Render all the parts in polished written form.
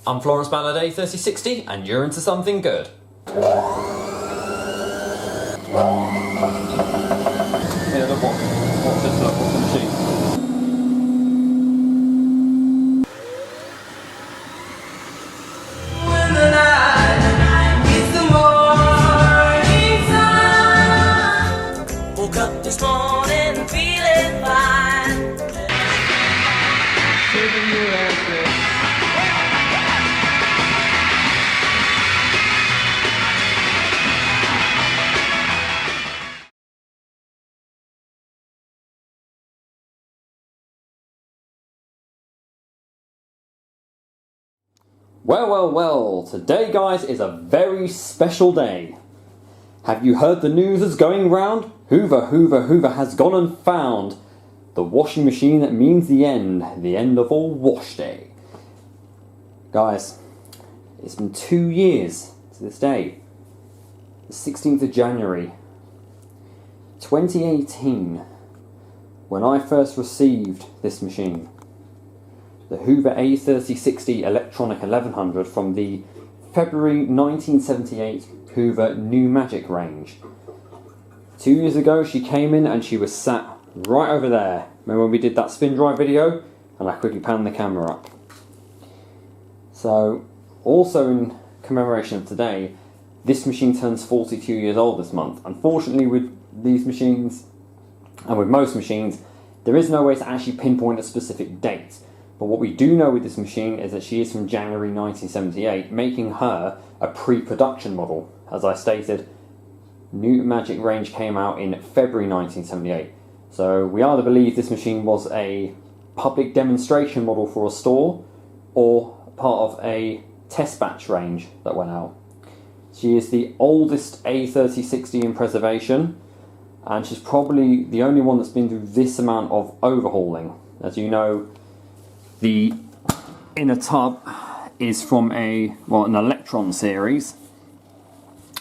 I'm Florence A3060 and you're into something good. Yeah, look what's this, look, what's the machine? When the night meets the morning sun, woke up this morning feeling fine. Well, today guys is a very special day. Have you heard the news that's going round? Hoover has gone and found the washing machine that means the end of all wash day. Guys, it's been 2 years to this day, the 16th of January 2018, when I first received this machine. The Hoover A3060 Electronic 1100 from the February 1978 Hoover New Magic range. 2 years ago she came in and she was sat right over there. Remember when we did that spin drive video? And I quickly panned the camera up. So, also in commemoration of today, this machine turns 42 years old this month. Unfortunately with these machines, and with most machines, there is no way to actually pinpoint a specific date. But what we do know with this machine is that she is from January 1978, making her a pre-production model. As I stated, New Magic range came out in February 1978. So we either believe this machine was a public demonstration model for a store or part of a test batch range that went out. She is the oldest A3060 in preservation, and she's probably the only one that's been through this amount of overhauling. As you know, the inner tub is from an Electron series.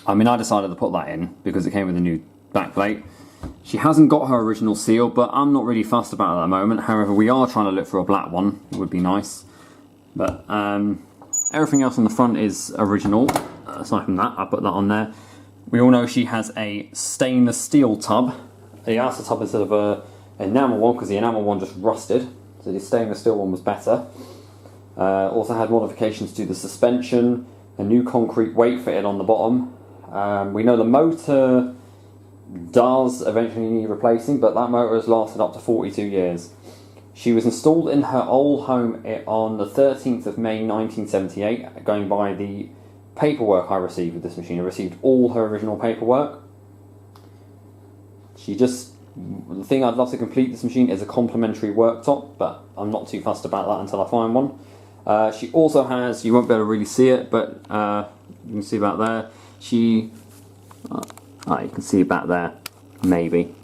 I mean, I decided to put that in because it came with a new backplate. She hasn't got her original seal, but I'm not really fussed about it at the moment. However, we are trying to look for a black one. It would be nice. But everything else on the front is original. Aside from that, I put that on there. We all know she has a stainless steel tub. The outer tub instead of an enamel one, because the enamel one just rusted. So the stainless steel one was better. Also had modifications to the suspension, a new concrete weight fitted on the bottom. We know the motor does eventually need replacing, but that motor has lasted up to 42 years. She was installed in her old home on the 13th of May 1978, going by the paperwork I received with this machine. I received all her original paperwork. The thing I'd love to complete this machine is a complimentary worktop, but I'm not too fussed about that until I find one. She also has, you won't be able to really see it, but you can see about there. You can see it back there, maybe.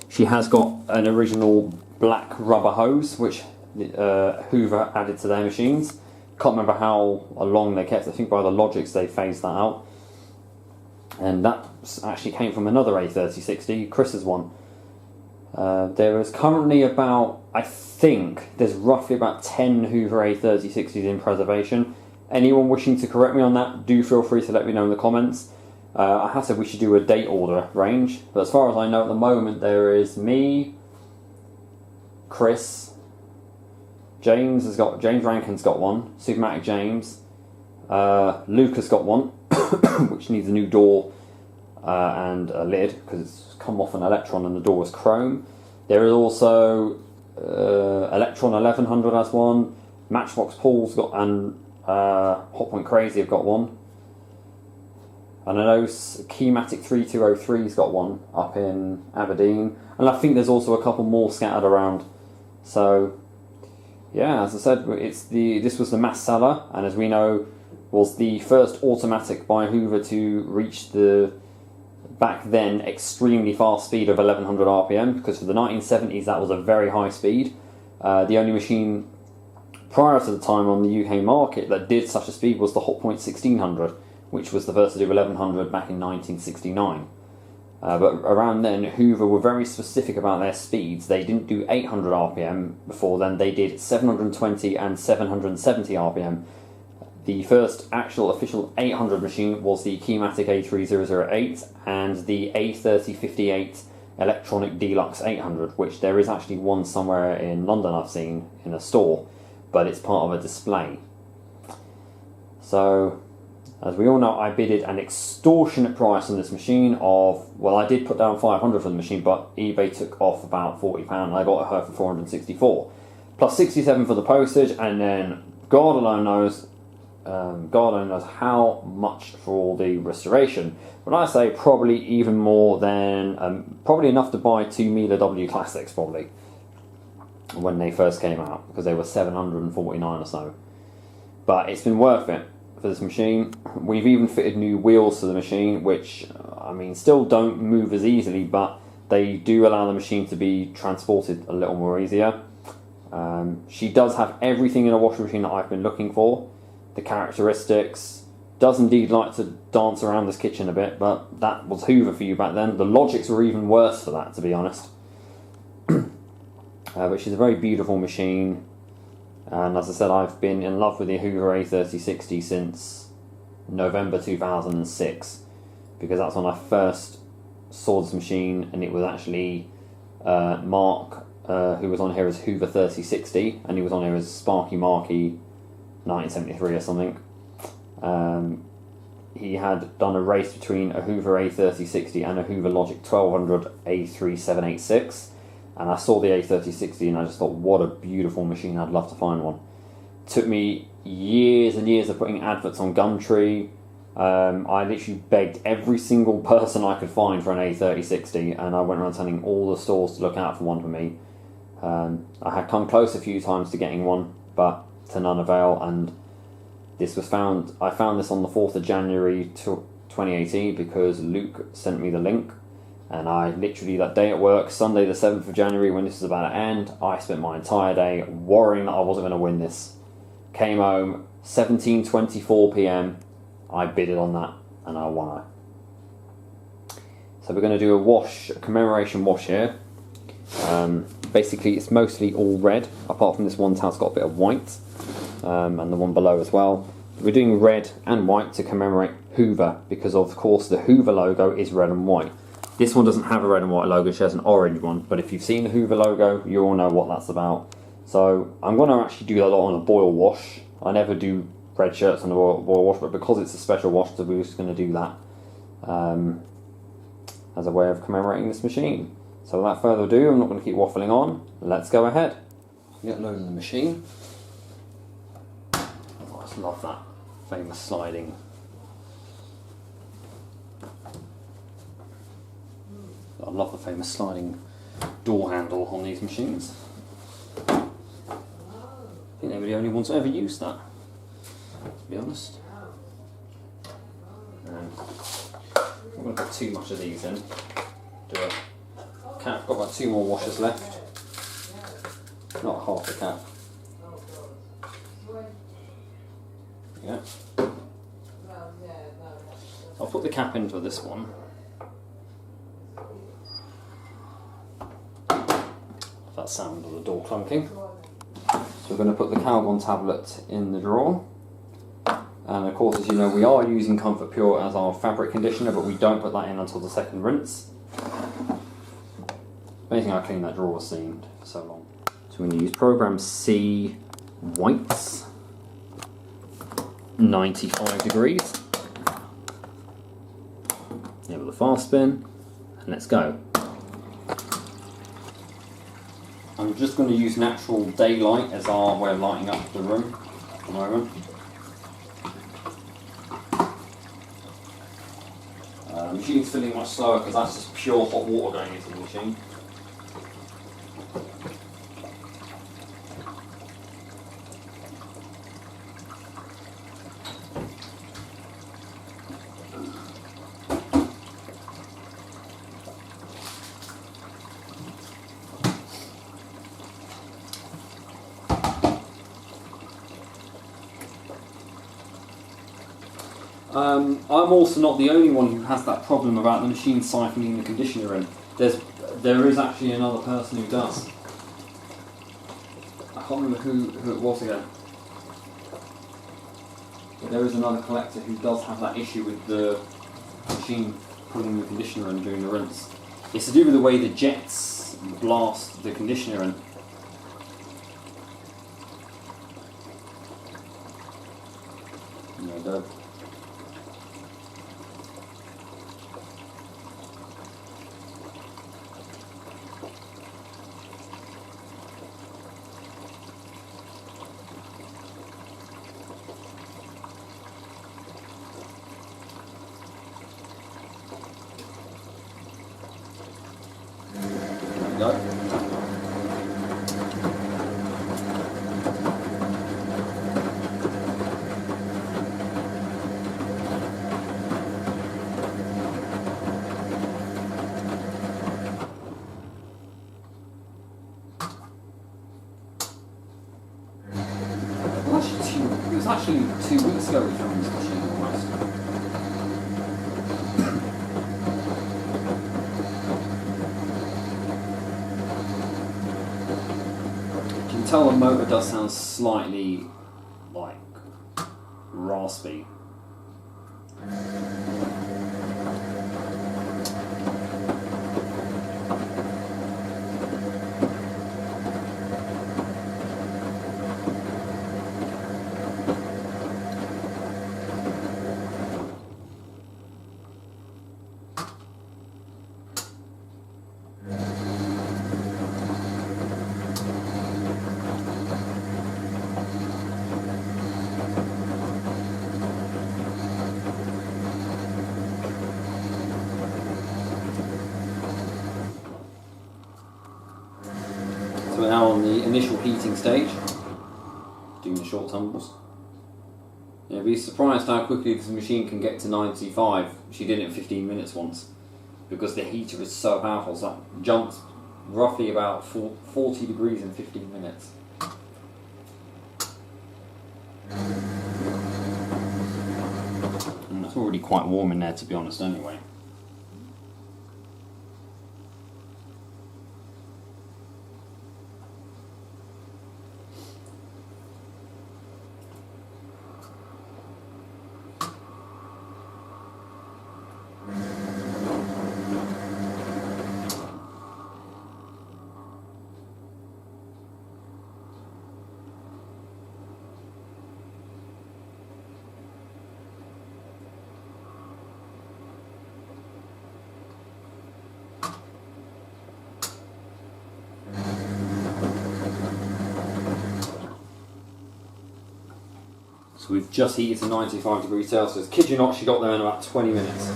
She has got an original black rubber hose, which Hoover added to their machines. Can't remember how long they kept. I think by the Logics they phased that out. And that actually came from another A3060, Chris's one. There is currently about, I think, there's roughly about 10 Hoover A3060s in preservation. Anyone wishing to correct me on that, do feel free to let me know in the comments. I have said we should do a date order range, but as far as I know at the moment, there is me, Chris, James Rankin's got one, Supermatic James, Luke has got one, which needs a new door and a lid because it's come off an Electron and the door is chrome. There is also Electron 1100 has one, Matchbox Paul's got, and Hotpoint Crazy have got one. And I know Keymatic 3203's got one up in Aberdeen, and I think there's also a couple more scattered around. So yeah, as I said, this was the mass seller, and as we know, was the first automatic by Hoover to reach the back then extremely fast speed of 1100 RPM, because for the 1970s that was a very high speed. The only machine prior to the time on the UK market that did such a speed was the Hotpoint 1600, which was the first to do 1100 back in 1969. But around then, Hoover were very specific about their speeds. They didn't do 800 RPM before then, they did 720 and 770 RPM. The first actual official 800 machine was the Keymatic A3008 and the A3058 Electronic Deluxe 800, which there is actually one somewhere in London I've seen in a store, but it's part of a display. So, as we all know, I bidded an extortionate price on this machine of, well, I did put down 500 for the machine, but eBay took off about £40 and I got her for 464, plus 67 for the postage, and then God alone knows how much for all the restoration. When I say probably even more than, probably enough to buy 2 Miele W Classics probably, when they first came out, because they were 749 or so. But it's been worth it for this machine. We've even fitted new wheels to the machine, which, I mean, still don't move as easily, but they do allow the machine to be transported a little more easier. She does have everything in a washing machine that I've been looking for. The characteristics, does indeed like to dance around this kitchen a bit, but that was Hoover for you back then. The Logics were even worse for that, to be honest. But she's a very beautiful machine, and as I said, I've been in love with the Hoover A3060 since November 2006, because that's when I first saw this machine, and it was actually Mark, who was on here as Hoover 3060, and he was on here as Sparky Marky 1973 or something. He had done a race between a Hoover A3060 and a Hoover Logic 1200 A3786, and I saw the A3060 and I just thought, what a beautiful machine, I'd love to find one. It took me years and years of putting adverts on Gumtree. I literally begged every single person I could find for an A3060, and I went around telling all the stores to look out for one for me. I had come close a few times to getting one, but to none avail, and this was found. I found this on the 4th of January 2018 because Luke sent me the link, and I literally, that day at work, Sunday the 7th of January, when this was about to end, I spent my entire day worrying that I wasn't going to win this. Came home, 17:24 PM, I bidded on that, and I won it. So we're going to do a commemoration wash here. Basically it's mostly all red, apart from this one towel's got a bit of white, and the one below as well. We're doing red and white to commemorate Hoover, because of course the Hoover logo is red and white. This one doesn't have a red and white logo, she has an orange one, but if you've seen the Hoover logo, you all know what that's about. So I'm going to actually do that a lot on a boil wash. I never do red shirts on a boil wash, but because it's a special wash, so we're just going to do that as a way of commemorating this machine. So without further ado, I'm not going to keep waffling on, let's go ahead. Get loading the machine. Oh, I just love that famous sliding. I love the famous sliding door handle on these machines. I think they were the only ones that ever used that, to be honest. And I'm not going to put too much of these in. Do a cap, got about 2 more washers left. Not half the cap. Yeah. I'll put the cap into this one. That sound of the door clunking. So we're going to put the Calgon tablet in the drawer. And of course, as you know, we are using Comfort Pure as our fabric conditioner, but we don't put that in until the second rinse. If anything, I cleaned that drawer seamed for so long. So we're going to use Program C whites, 95 degrees. Yeah, with a fast spin, and let's go. I'm just going to use natural daylight as our way of lighting up the room at the moment. The machine's filling much slower because that's just pure hot water going into the machine. I'm also not the only one who has that problem about the machine siphoning the conditioner in. There is actually another person who does. I can't remember who it was again. But there is another collector who does have that issue with the machine pulling the conditioner in during the rinse. It's to do with the way the jets blast the conditioner in. No, go. It was actually 2 weeks ago we filmed this machine almost. You can tell the motor does sound slightly like raspy. So we're now on the initial heating stage, doing the short tumbles. You'll be surprised how quickly this machine can get to 95. She did it in 15 minutes once, because the heater is so powerful, so that jumps roughly about 40 degrees in 15 minutes. And it's already quite warm in there, to be honest, anyway. So we've just heated to 95 degrees Celsius. Kid you not, she got there in about 20 minutes.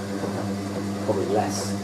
Probably less.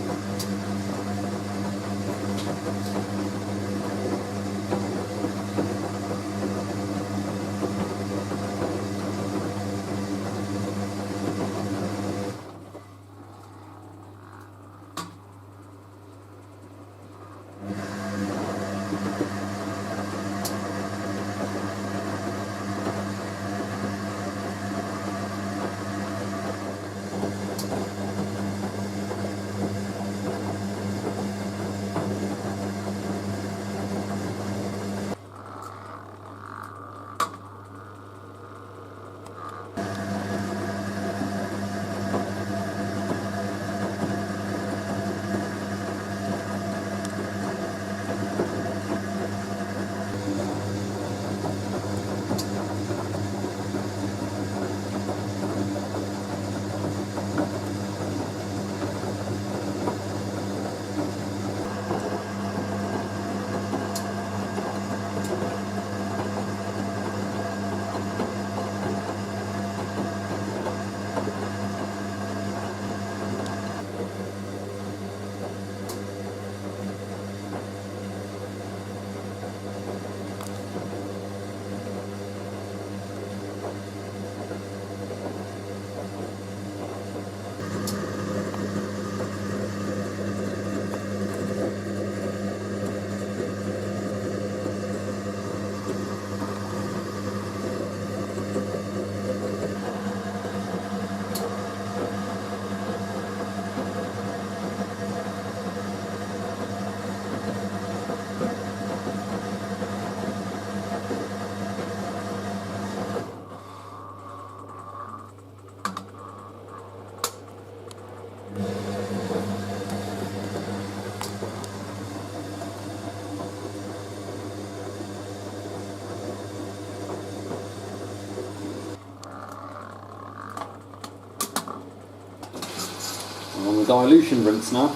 I'm on the dilution rinse now.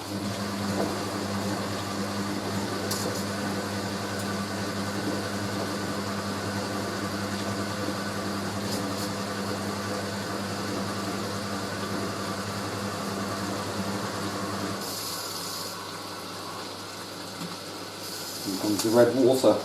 Here comes the red water.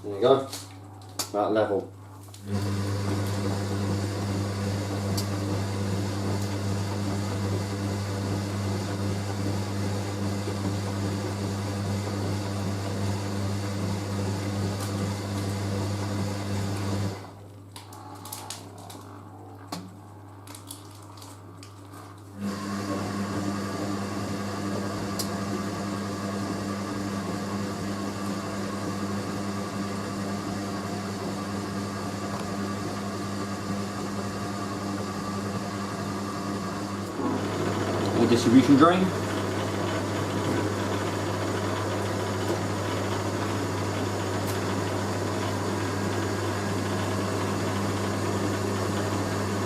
There you go, about level. Distribution drain.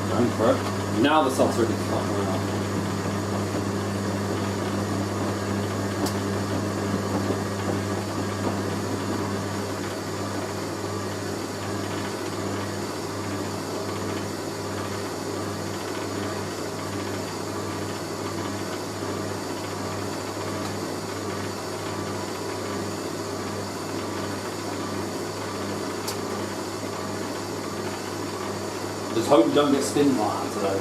Going for it. Now the sub's ready to start going up. Just hope you don't get spin line today.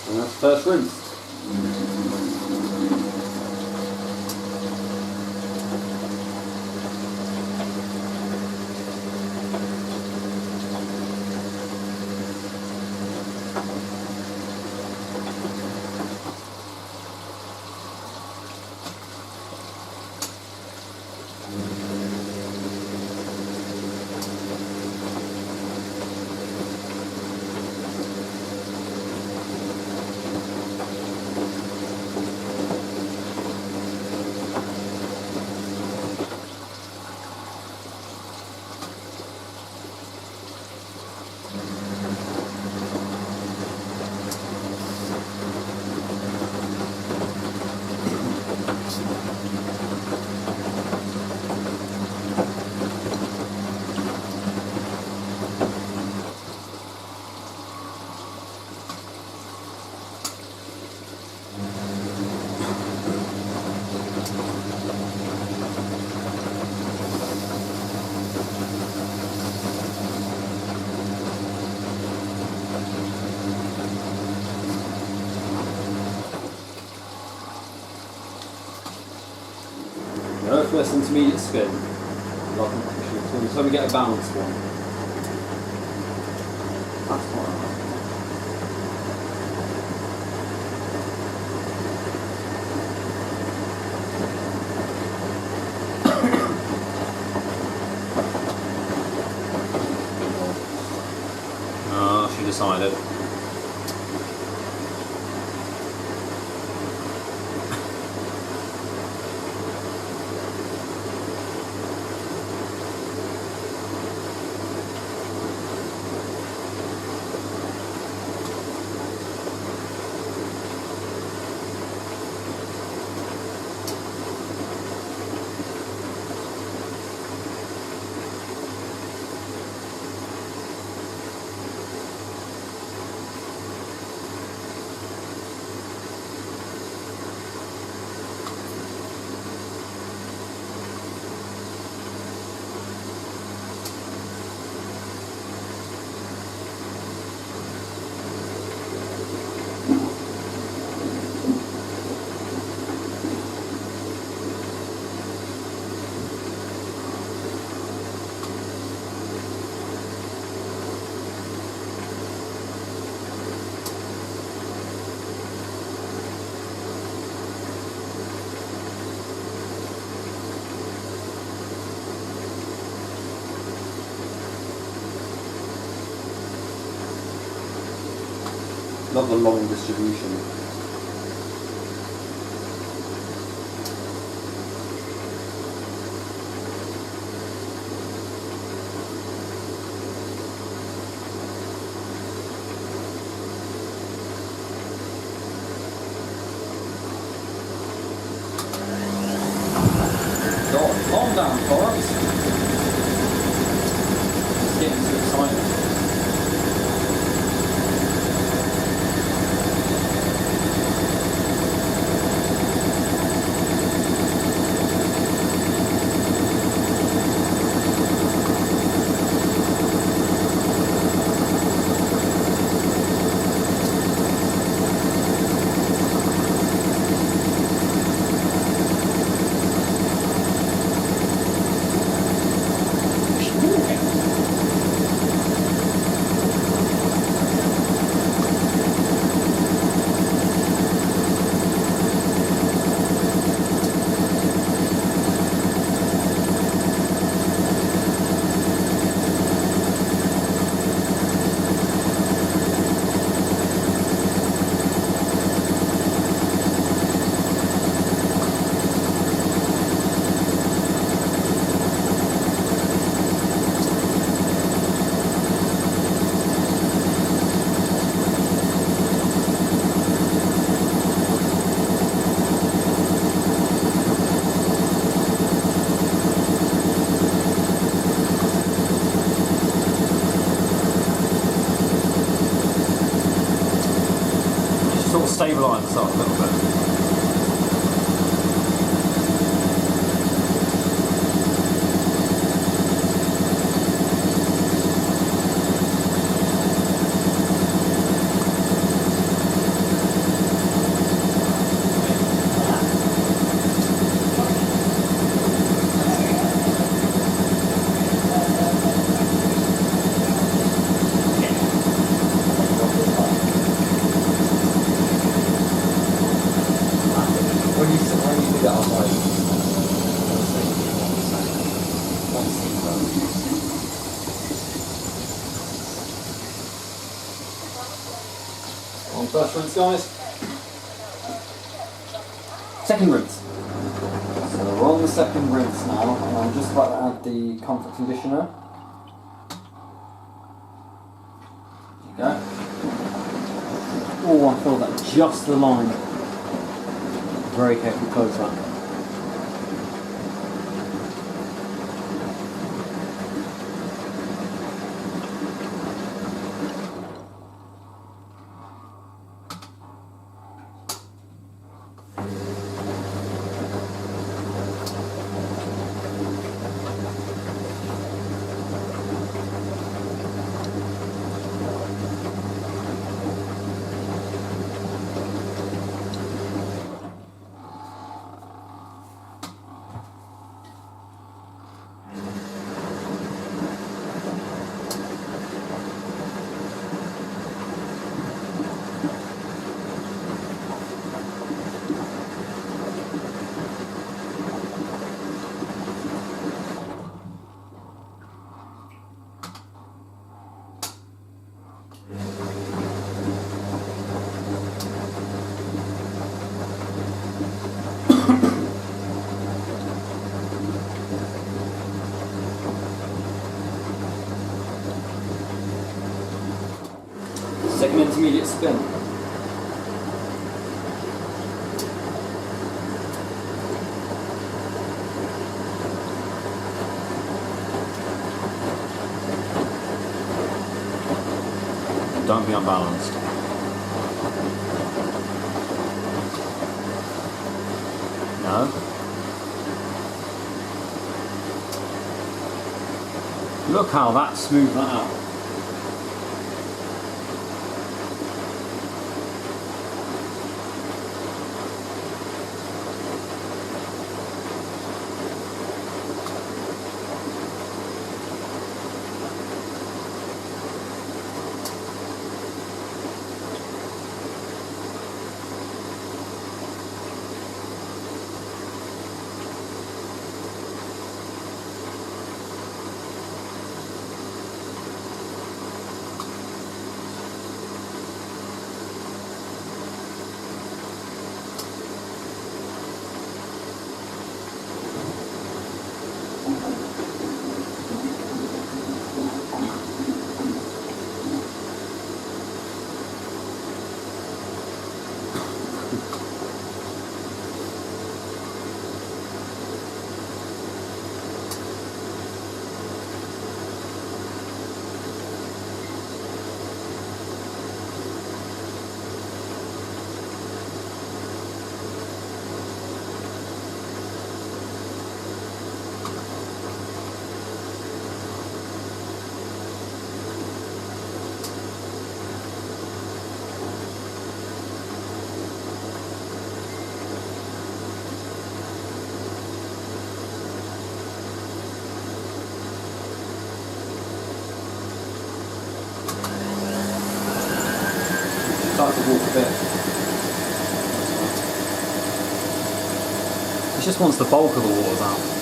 And that's the first rinse. Go first intermediate spin. So we get a balanced one. That's quite right. decided. Love the long distribution. God, calm down, Florence. It's getting too exciting. Sort of stabilise us up a little bit. When you do that on like on first rinse, guys. Second rinse. So we're on the second rinse now, and I'm just about to add the comfort conditioner. There you go. Oh, I feel that just the line. Very carefully close that. intermediate spin. Don't be unbalanced. No. Look how that smoothed that out. Start to walk a bit. It just wants the bulk of the waters out.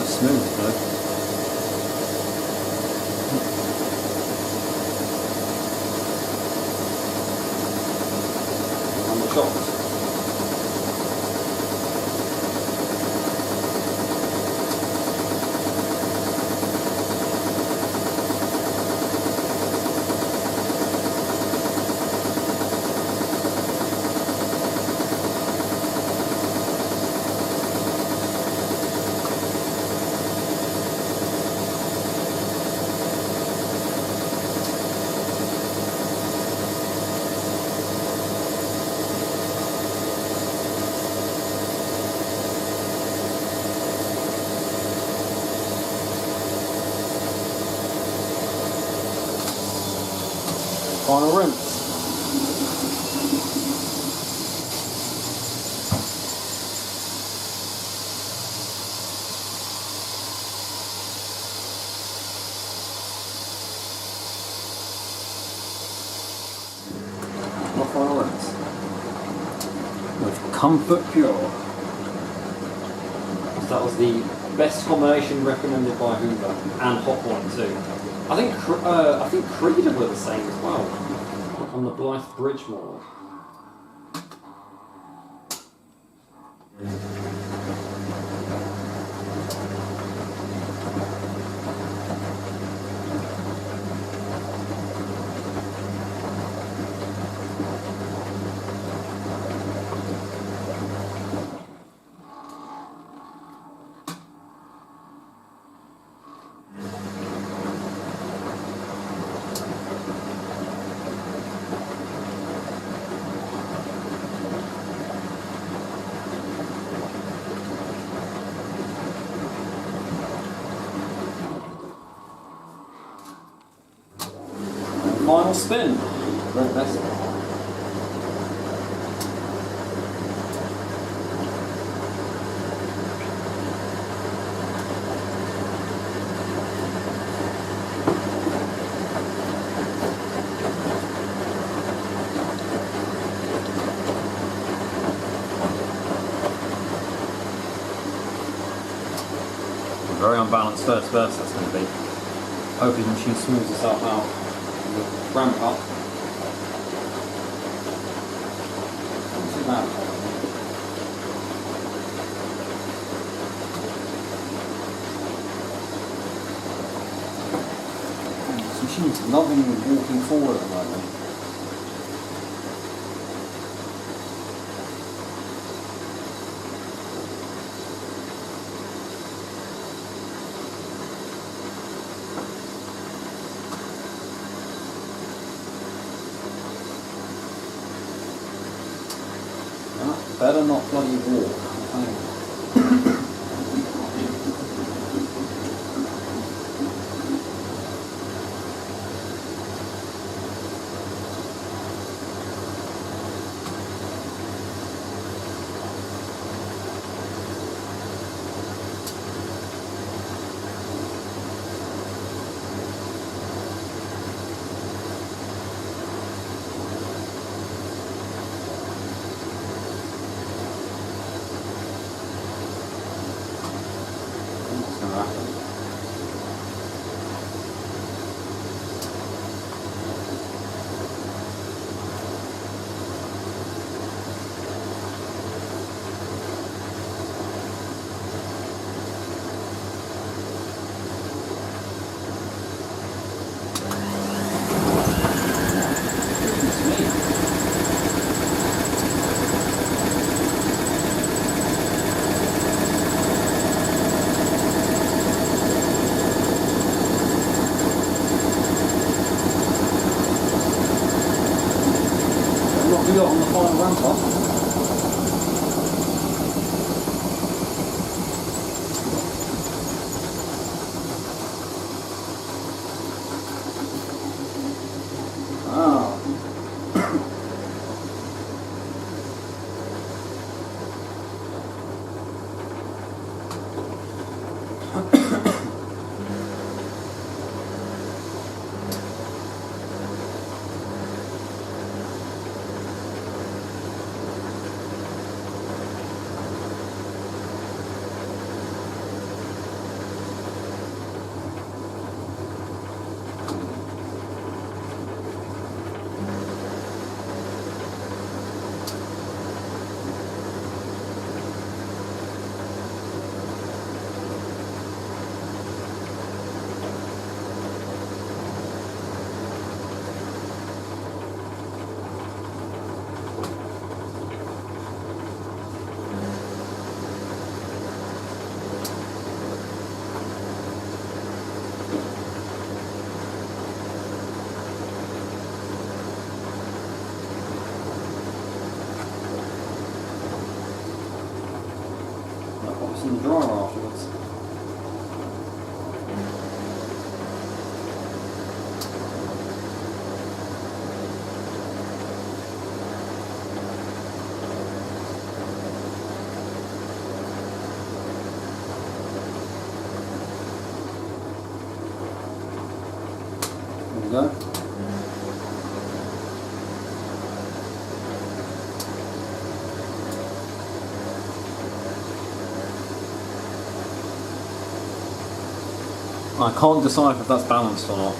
Smooth though. I'm shocked. Final rinse. My final rinse. With Comfort Pure. So that was the best combination recommended by Hoover and Hot One too. I think Creed were the same as well on the Blythe Bridge model. Final spin. Red vessel. Very unbalanced first burst that's going to be. Hopefully the machine smooths itself out. We'll ramp up. Not too bad. This machine's loving walking forward at the moment. Better not bloody walk, I'm telling you. We got on the final ramp up. In the drawer afterwards. There we go. I can't decide if that's balanced or not.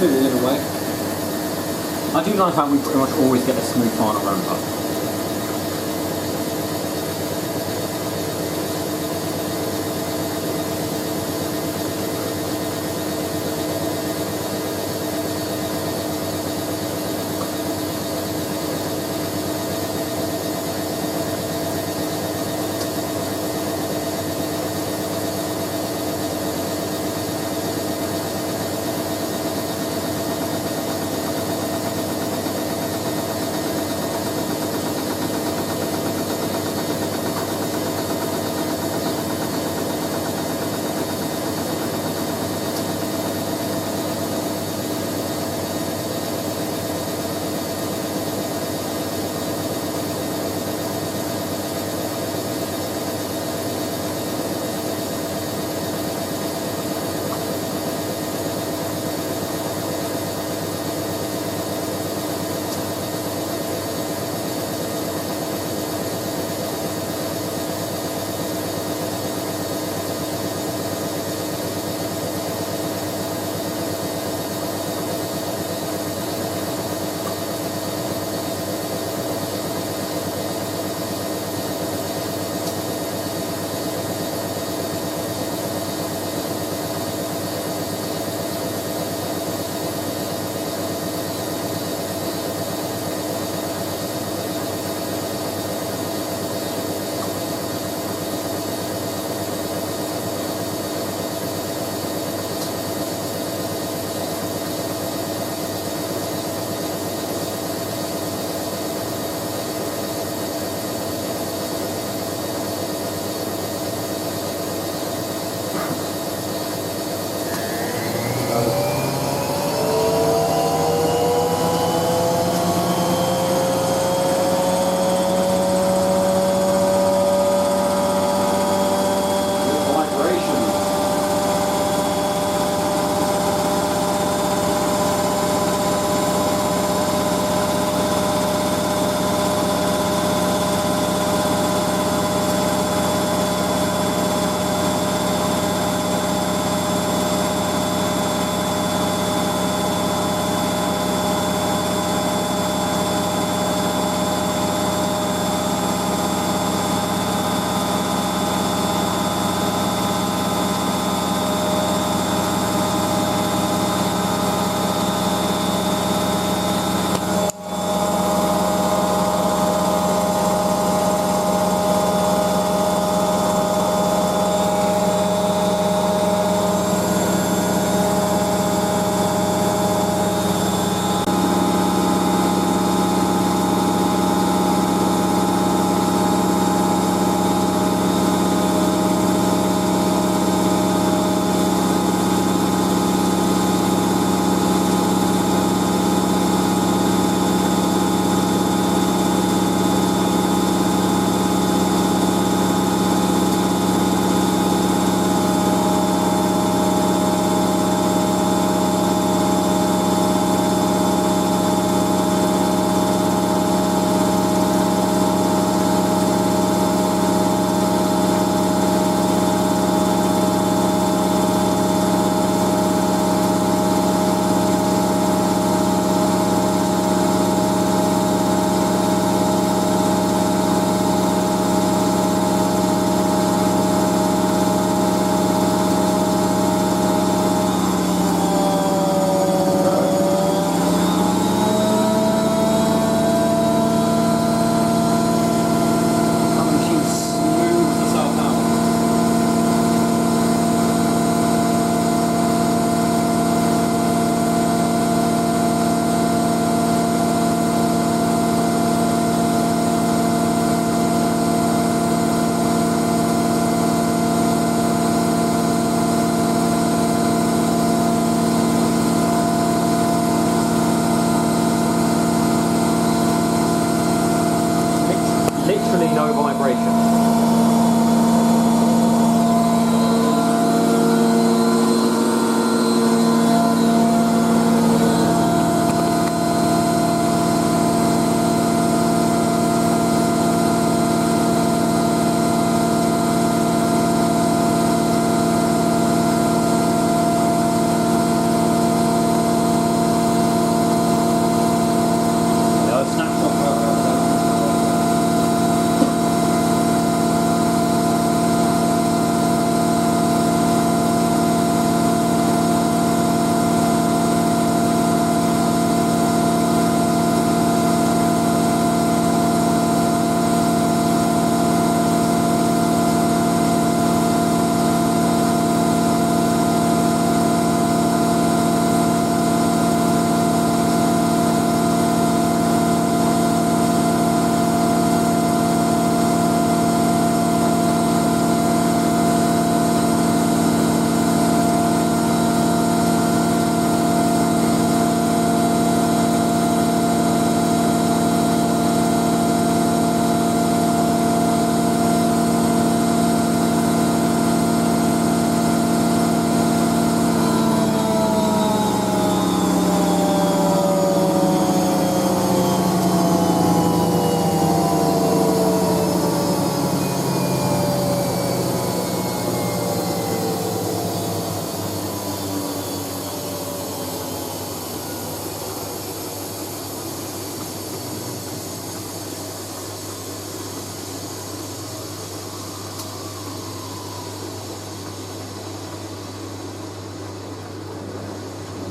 absolutely in a way. I do like how we pretty much always get a smooth final ramp up.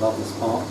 love this part.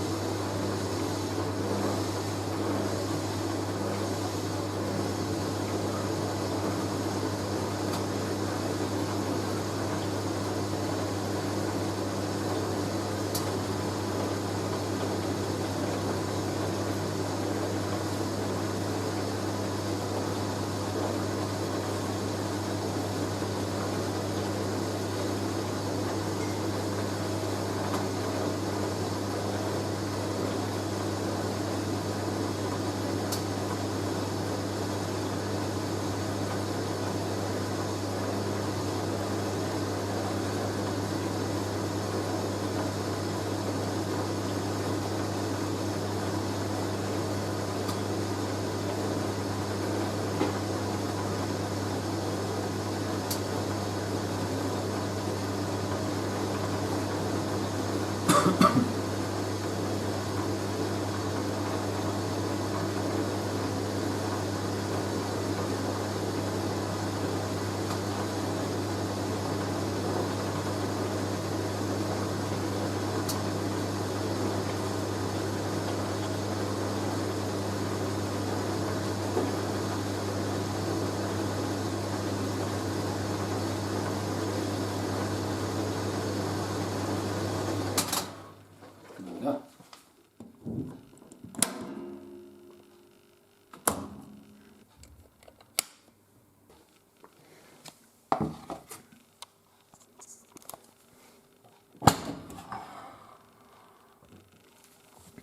There we go.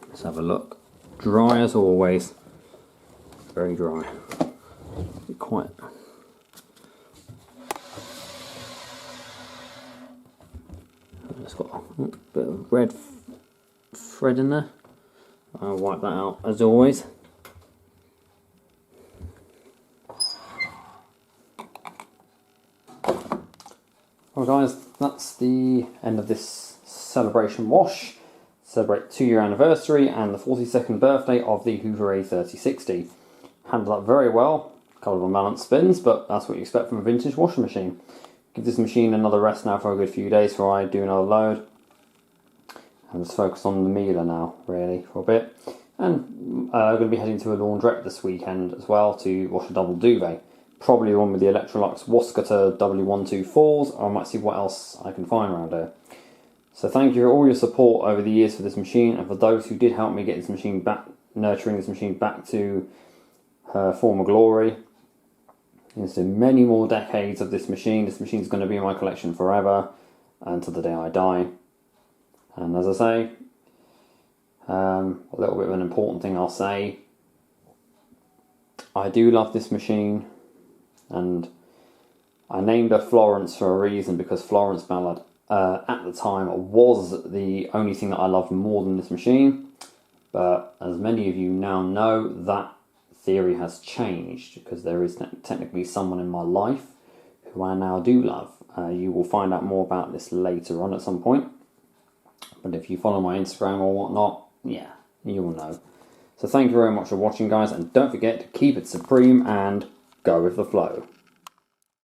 Let's have a look. Dry as always. Very dry. Quite. It's got a bit of red thread in there. I'll wipe that out as always. Well guys, that's the end of this celebration wash. Celebrate 2-year anniversary and the 42nd birthday of the Hoover A3060. Handled up very well, a couple of unbalanced spins, but that's what you expect from a vintage washing machine. Give this machine another rest now for a good few days before I do another load. And just focus on the mealer now, really, for a bit. And I'm going to be heading to a laundrette this weekend as well to wash a double duvet. Probably one with the Electrolux Wascata W124s, or I might see what else I can find around here. So thank you for all your support over the years for this machine, and for those who did help me get this machine back, nurturing this machine back to her former glory. Into many more decades of this machine. This machine is going to be in my collection forever, until the day I die. And as I say, a little bit of an important thing I'll say. I do love this machine, and I named her Florence for a reason, because Florence ballad at the time was the only thing that I loved more than this machine. But as many of you now know, that theory has changed, because there is technically someone in my life who I now do love. You will find out more about this later on at some point. But if you follow my Instagram or whatnot, yeah, you will know. So thank you very much for watching, guys, and don't forget to keep it supreme and go with the flow.